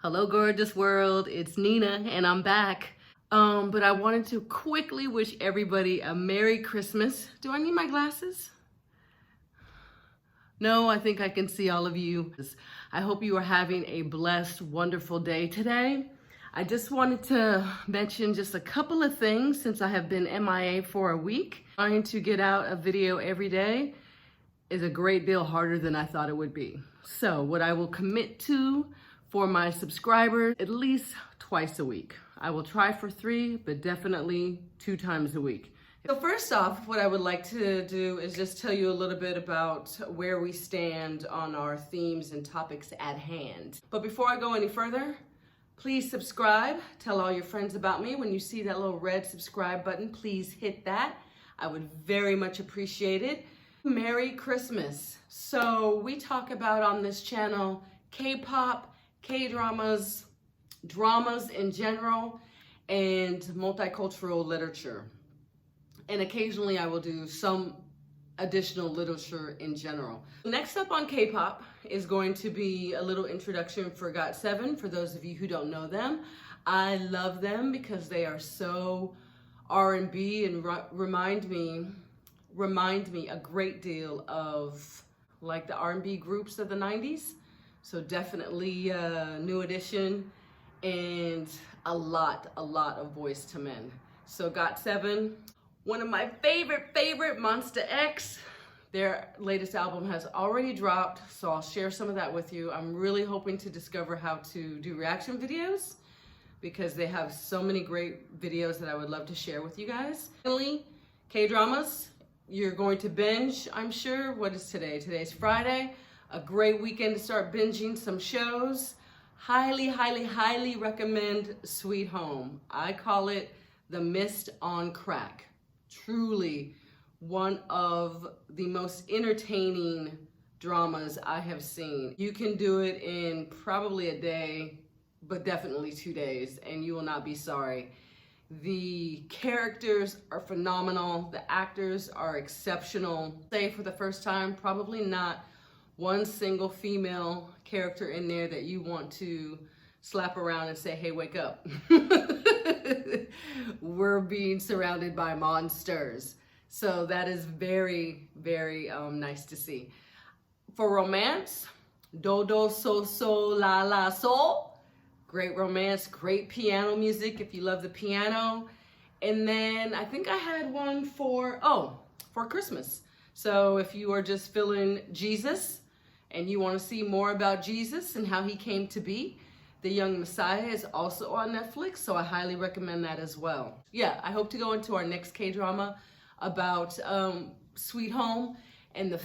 Hello, gorgeous world. It's Nina, and I'm back. But I wanted to quickly wish everybody a Merry Christmas. Do I need my glasses? No, I think I can see all of you. I hope you are having a blessed, wonderful day today. I just wanted to mention just a couple of things since I have been MIA for a week. Trying to get out a video every day is a great deal harder than I thought it would be. So what I will commit to for my subscribers, at least twice a week. I will try for 3, but definitely 2 times a week. So first off, what I would like to do is just tell you a little bit about where we stand on our themes and topics at hand. But before I go any further, please subscribe. Tell all your friends about me. When you see that little red subscribe button, please hit that. I would very much appreciate it. Merry Christmas. So we talk about on this channel K-pop, K-dramas, dramas in general, and multicultural literature. And occasionally I will do some additional literature in general. Next up on K-pop is going to be a little introduction for GOT7. For those of you who don't know them, I love them because they are so R&B and remind me a great deal of like the R&B groups of the 90s. So definitely New Edition and a lot of Boys to Men. So GOT7, one of my favorite Monsta X. Their latest album has already dropped, so I'll share some of that with you. I'm really hoping to discover how to do reaction videos because they have so many great videos that I would love to share with you guys. Finally, K-dramas. You're going to binge, I'm sure. What is today? Today's Friday. A great weekend to start binging some shows. Highly recommend Sweet Home. I call it the Mist on Crack. Truly one of the most entertaining dramas I have seen. You can do it in probably a day, but definitely 2 days, and you will not be sorry. The characters are phenomenal. The actors are exceptional. Say for the first time, probably not one single female character in there that you want to slap around and say, hey, wake up. We're being surrounded by monsters. So that is very nice to see. For romance, Do Do So So La La So. Great romance, great piano music if you love the piano. And then I think I had one for Christmas. So if you are just feeling Jesus and you want to see more about Jesus and how he came to be, The Young Messiah is also on Netflix, so I highly recommend that as well. Yeah, I hope to go into our next K-drama about Sweet Home and the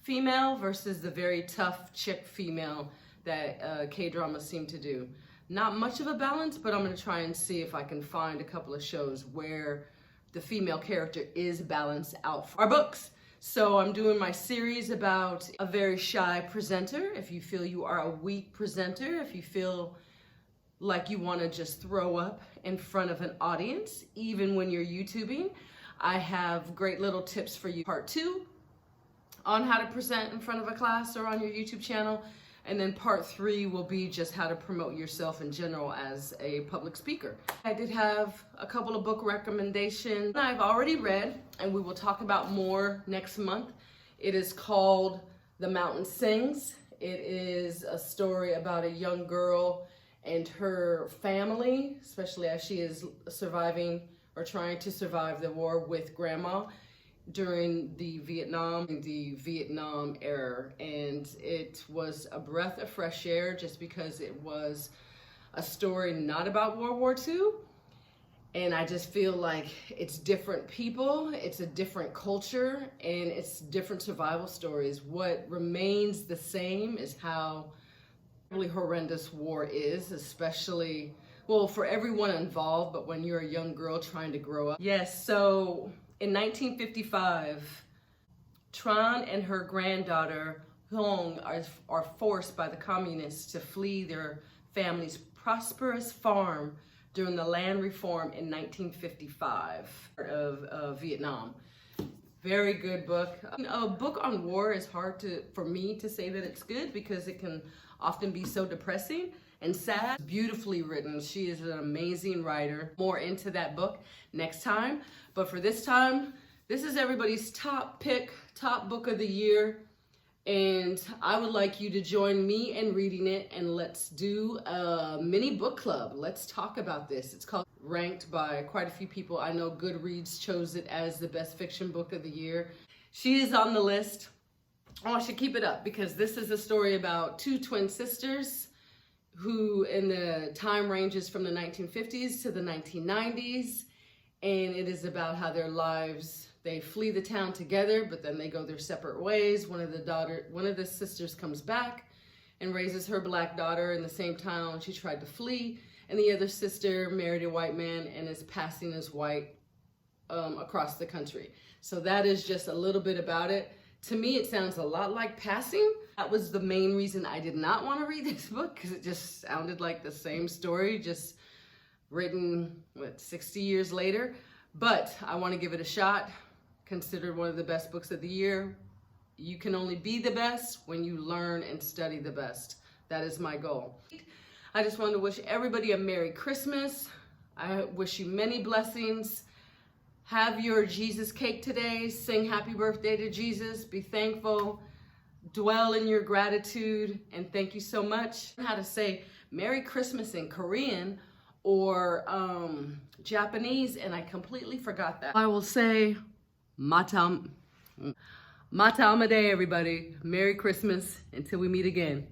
female versus the very tough chick female that K-dramas seem to do. Not much of a balance, but I'm gonna try and see if I can find a couple of shows where the female character is balanced out for our books. So I'm doing my series about a very shy presenter. If you feel you are a weak presenter, if you feel like you wanna just throw up in front of an audience, even when you're YouTubing, I have great little tips for you. Part 2 on how to present in front of a class or on your YouTube channel. And then part 3 will be just how to promote yourself in general as a public speaker. I did have a couple of book recommendations I've already read, and we will talk about more next month. It is called The Mountain Sings. It is a story about a young girl and her family, especially as she is surviving or trying to survive the war with grandma during the Vietnam era. And it was a breath of fresh air just because it was a story not about World War II. And I just feel like it's different people, it's a different culture, and it's different survival stories. What remains the same is how really horrendous war is, especially, well, for everyone involved, but when you're a young girl trying to grow up. Yes, so in 1955, Tran and her granddaughter, Hong, are forced by the communists to flee their family's prosperous farm during the land reform in 1955 of Vietnam. Very good book. A book on war is hard for me to say that it's good because it can often be so depressing. and sad. Beautifully written. She is an amazing writer. More into that book next time. But for this time, this is everybody's top pick, top book of the year. And I would like you to join me in reading it, and let's do a mini book club. Let's talk about this. It's called, ranked by quite a few people. I know Goodreads chose it as the best fiction book of the year. She is on the list. Oh, I should keep it up because this is a story about two twin sisters who in the time ranges from the 1950s to the 1990s. And it is about how their lives, they flee the town together, but then they go their separate ways. One of the sisters comes back and raises her black daughter in the same town she tried to flee. And the other sister married a white man and is passing as white across the country. So that is just a little bit about it. To me, it sounds a lot like Passing. That was the main reason I did not want to read this book, because it just sounded like the same story, just written, 60 years later. But I want to give it a shot. Considered one of the best books of the year. You can only be the best when you learn and study the best. That is my goal. I just want to wish everybody a Merry Christmas. I wish you many blessings. Have your Jesus cake today. Sing happy birthday to Jesus. Be thankful. Dwell in your gratitude. And thank you so much. How to say Merry Christmas in Korean or Japanese, and I completely forgot that. I will say Matamade, everybody. Merry Christmas until we meet again.